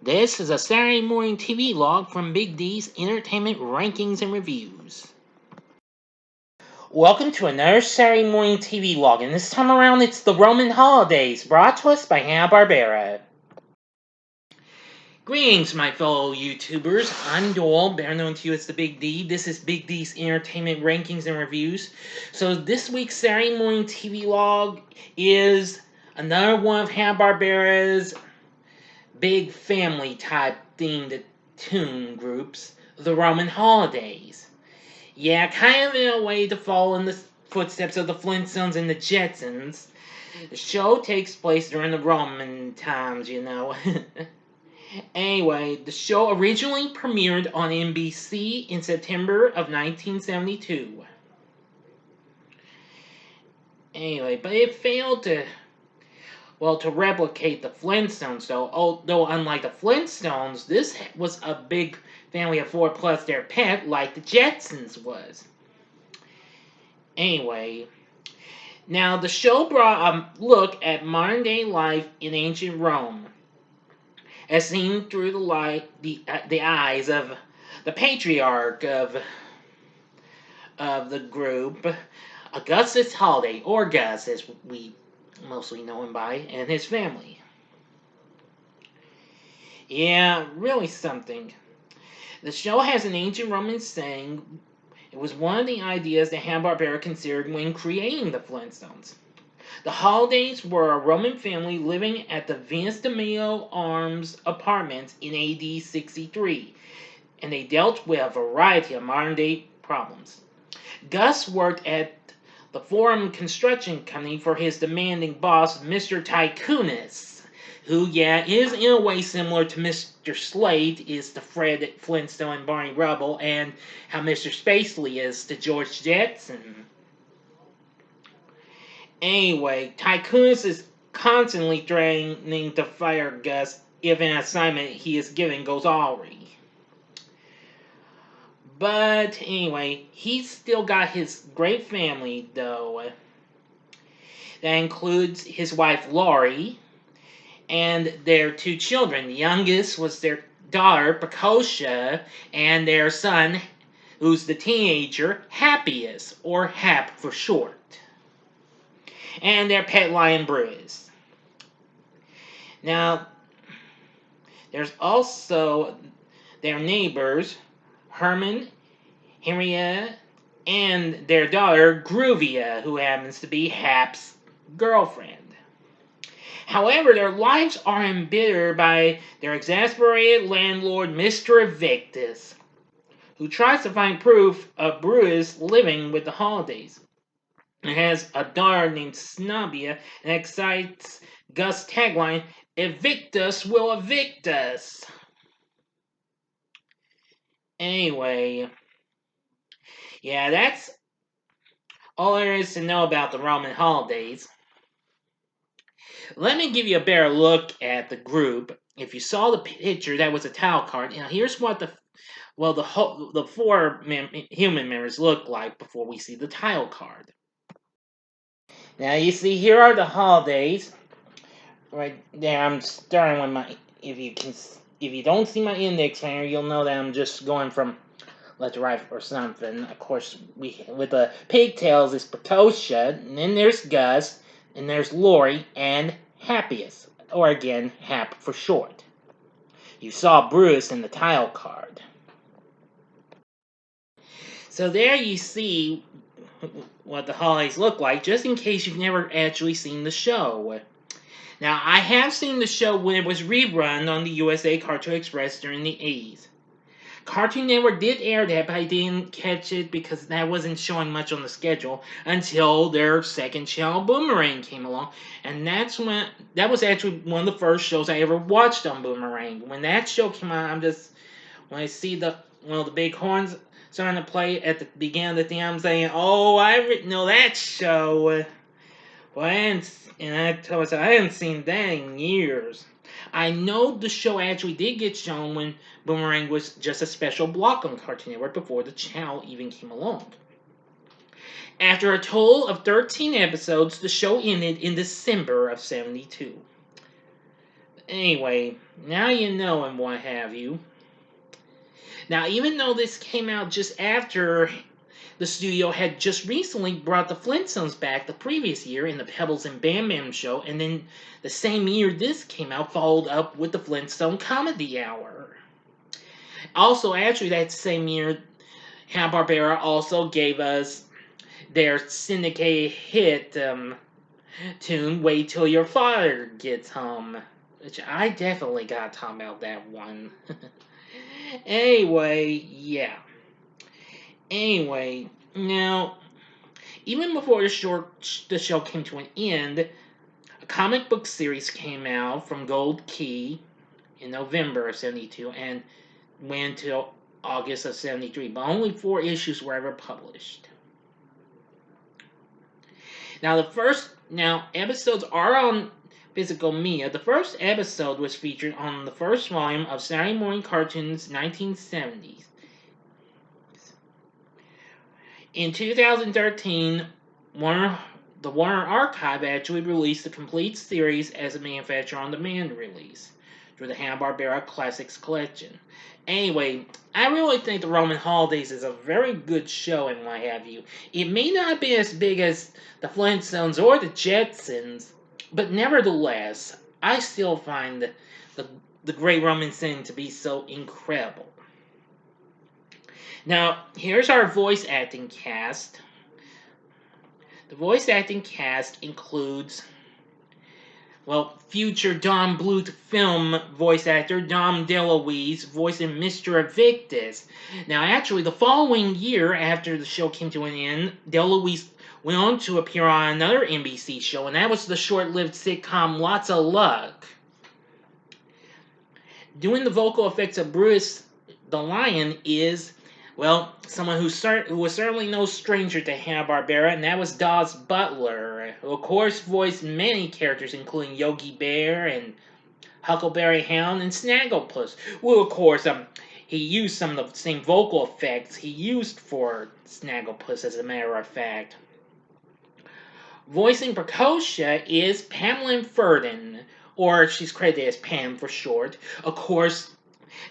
This is a Saturday Morning TVLog from Big D's Entertainment Rankings and Reviews. Welcome to another Saturday Morning TVLog, and this time around it's the Roman holidays, brought to us by Hanna-Barbera. Greetings, my fellow YouTubers. I'm Doyle, better known to you as the Big D. This is Big D's Entertainment Rankings and Reviews. So this week's Saturday Morning TVLog is another one of Hanna-Barbera's big family type themed toon groups, the Roman holidays. Yeah, kind of in a way to follow in the footsteps of the Flintstones and the Jetsons. The show takes place during the Roman times, you know. Anyway, the show originally premiered on NBC in September of 1972. Anyway, but it failed to replicate the Flintstones, though. Although, unlike the Flintstones, this was a big family of four plus their pet, like the Jetsons was. Anyway, now the show brought a look at modern day life in ancient Rome, as seen through the eyes of the patriarch of the group, Augustus Holiday, or Gus, as we mostly know him by, and his family. Yeah, really something. The show has an ancient Roman saying. It was one of the ideas that Hanna-Barbera considered when creating the Flintstones. The Holidays were a Roman family living at the Venus de Milo Arms apartments in AD 63, and they dealt with a variety of modern-day problems. Gus worked at the Forum Construction Company for his demanding boss, Mr. Tycoonus, who, is in a way similar to Mr. Slate is to Fred Flintstone and Barney Rubble, and how Mr. Spacely is to George Jetson. Anyway, Tycoonus is constantly threatening to fire Gus if an assignment he is given goes awry. But anyway, he's still got his great family, though. That includes his wife, Laurie, and their two children. The youngest was their daughter, Preciosa, and their son, who's the teenager, Happiest, or Hap for short. And their pet lion, Bruce. Now, there's also their neighbors, Herman, Henrietta, and their daughter, Groovia, who happens to be Hap's girlfriend. However, their lives are embittered by their exasperated landlord, Mr. Evictus, who tries to find proof of Bruce living with the Holidays. It has a daughter named Snobia and excites Gus' tagline, "Evictus will evict us." Anyway, that's all there is to know about the Roman holidays. Let me give you a better look at the group. If you saw the picture, that was a title card. Now here's what the four human members look like before we see the title card. Now you see here are the holidays. Right there, I'm starting with my. If you don't see my index finger, you'll know that I'm just going from left to right or something. Of course, with the pigtails is Preciosa, and then there's Gus, and there's Laurie, and Happiest, or again, Hap for short. You saw Bruce in the title card. So there you see what the holidays look like, just in case you've never actually seen the show. Now, I have seen the show when it was rerun on the USA Cartoon Express during the 80s. Cartoon Network did air that, but I didn't catch it because that wasn't showing much on the schedule until their second channel, Boomerang, came along. And that was actually one of the first shows I ever watched on Boomerang. When that show came out, when I see the big horns starting to play at the beginning of the thing, I'm saying, oh, I know that show. Well, I hadn't seen that in years. I know the show actually did get shown when Boomerang was just a special block on Cartoon Network before the channel even came along. After a total of 13 episodes, the show ended in December of '72. Anyway, now you know and what have you. Now, even though this came out just after the studio had just recently brought the Flintstones back the previous year in the Pebbles and Bam Bam show, and then the same year this came out, followed up with the Flintstone Comedy Hour. Also, actually, that same year, Hanna-Barbera also gave us their syndicated hit tune, Wait Till Your Father Gets Home. Which I definitely gotta talk about that one. Anyway, yeah. Anyway, now, even before the show came to an end, a comic book series came out from Gold Key in November of 72 and went until August of 73, but only 4 issues were ever published. Now episodes are on physical media. The first episode was featured on the first volume of Saturday Morning Cartoons 1970s. In 2013, the Warner Archive actually released the complete series as a manufacturer-on-demand release through the Hanna-Barbera Classics Collection. Anyway, I really think the Roman Holidays is a very good show and what have you. It may not be as big as the Flintstones or the Jetsons, but nevertheless, I still find the Great Roman Sin to be so incredible. Now, here's our voice acting cast. The voice acting cast includes, well, future Don Bluth film voice actor Dom DeLuise voicing Mr. Evictus. Now, actually, the following year after the show came to an end, DeLuise went on to appear on another NBC show, and that was the short-lived sitcom Lots of Luck. Doing the vocal effects of Bruce the Lion is, well, someone who was certainly no stranger to Hanna-Barbera, and that was Dawes Butler, who of course voiced many characters including Yogi Bear and Huckleberry Hound and Snagglepuss. Well, of course, he used some of the same vocal effects he used for Snagglepuss, as a matter of fact. Voicing Preciosa is Pamela Ferdin, or she's credited as Pam for short. Of course,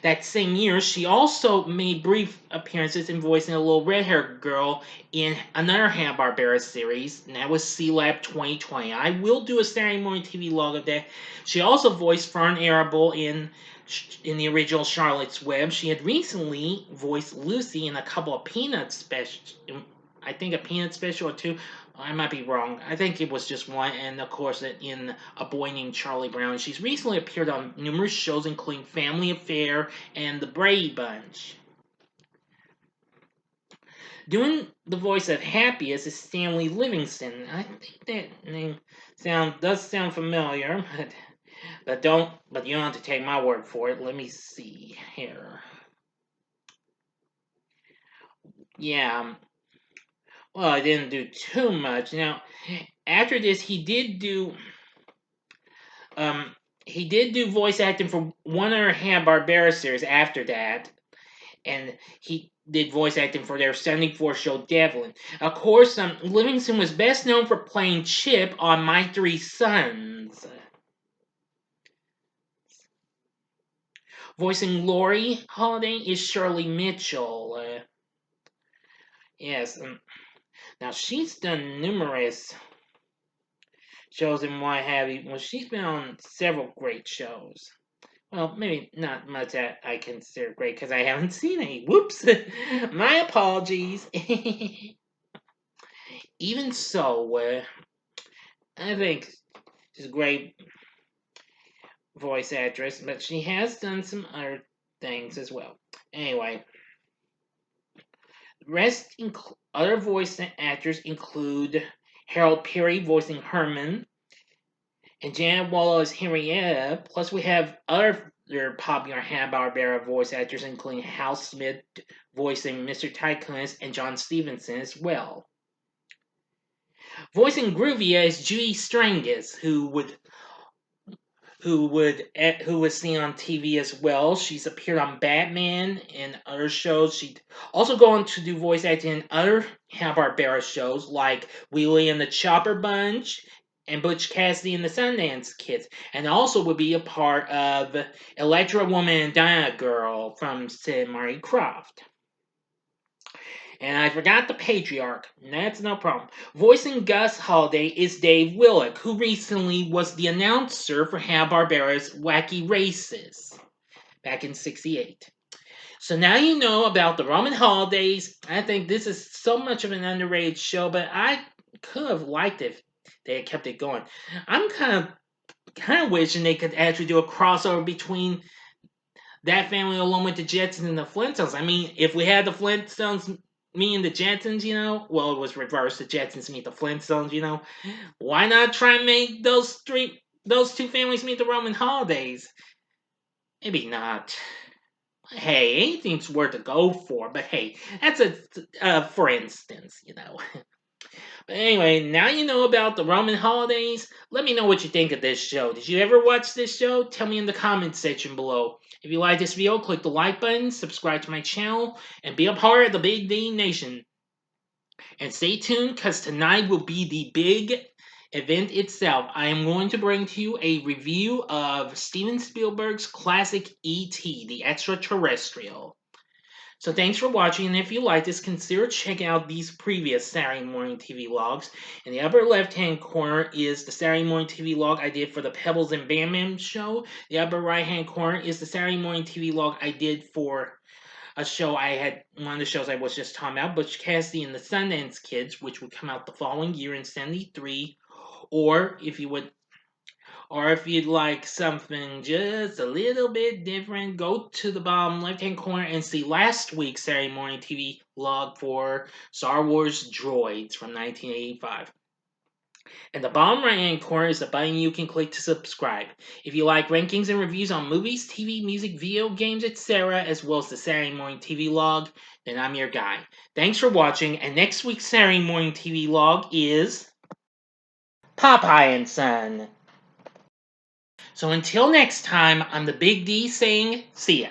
that same year, she also made brief appearances in voicing a little red-haired girl in another Hanna-Barbera series, and that was C-Lab 2020. I will do a Saturday Morning TVLog of that. She also voiced Fern Arable in the original Charlotte's Web. She had recently voiced Lucy in a couple of Peanuts specials. I think a Peanut special or two. I might be wrong. I think it was just one, and of course in A Boy Named Charlie Brown. She's recently appeared on numerous shows, including Family Affair and The Brady Bunch. Doing the voice of Happiest is Stanley Livingston. I think that name does sound familiar, but you don't have to take my word for it. Let me see here. Yeah. Well, I didn't do too much. Now, after this, he did do voice acting for one other Hanna-Barbera series after that, and he did voice acting for their 74 show Devlin. Of course, Livingston was best known for playing Chip on My Three Sons. Voicing Lori Holiday is Shirley Mitchell. Yes. Now, she's done numerous shows and what have you. Well, she's been on several great shows. Well, maybe not much that I consider great because I haven't seen any. Whoops! My apologies. Even so, I think she's a great voice actress, but she has done some other things as well. Anyway, other voice actors include Harold Peary voicing Herman, and Janet Wallow as Henrietta. Plus, we have other popular Hanna-Barbera voice actors, including Hal Smith voicing Mr. Tycoonist and John Stevenson as well. Voicing Groovia is Judy Strangis, who was seen on TV as well. She's appeared on Batman and other shows. She'd also go on to do voice acting in other Hanna-Barbera shows like Wheelie and the Chopper Bunch and Butch Cassidy and the Sundance Kids, and also would be a part of Electra Woman and Diana Girl from Sid Marty Krofft. And I forgot the patriarch. That's no problem. Voicing Gus Holiday is Dave Willock, who recently was the announcer for Hanna-Barbera's Wacky Races back in '68. So now you know about the Roman holidays. I think this is so much of an underrated show, but I could have liked it if they had kept it going. I'm kind of wishing they could actually do a crossover between that family along with the Jetsons and the Flintstones. I mean, if we had the Flintstones meeting the Jetsons, well, it was reversed. The Jetsons meet the Flintstones, why not try and make those two families meet the Roman holidays? Maybe not. Hey, anything's worth a go for, but hey, that's for instance. But anyway, now you know about the Roman holidays. Let me know what you think of this show. Did you ever watch this show? Tell me in the comments section below. If you like this video, click the like button, subscribe to my channel, and be a part of the Big D Nation. And stay tuned, because tonight will be the big event itself. I am going to bring to you a review of Steven Spielberg's classic E.T., the Extraterrestrial. So thanks for watching, and if you like this, consider checking out these previous Saturday Morning TV logs. In the upper left-hand corner is the Saturday Morning TV log I did for the Pebbles and Bam Bam show. The upper right-hand corner is the Saturday Morning TV log I did for one of the shows I was just talking about, Butch Cassidy and the Sundance Kids, which would come out the following year in '73. Or if you'd like something just a little bit different, go to the bottom left-hand corner and see last week's Saturday Morning TV log for Star Wars Droids from 1985. And the bottom right-hand corner is the button you can click to subscribe. If you like rankings and reviews on movies, TV, music, video games, etc., as well as the Saturday Morning TV log, then I'm your guy. Thanks for watching, and next week's Saturday Morning TV log is Popeye and Son. So until next time, I'm the Big D saying, see ya.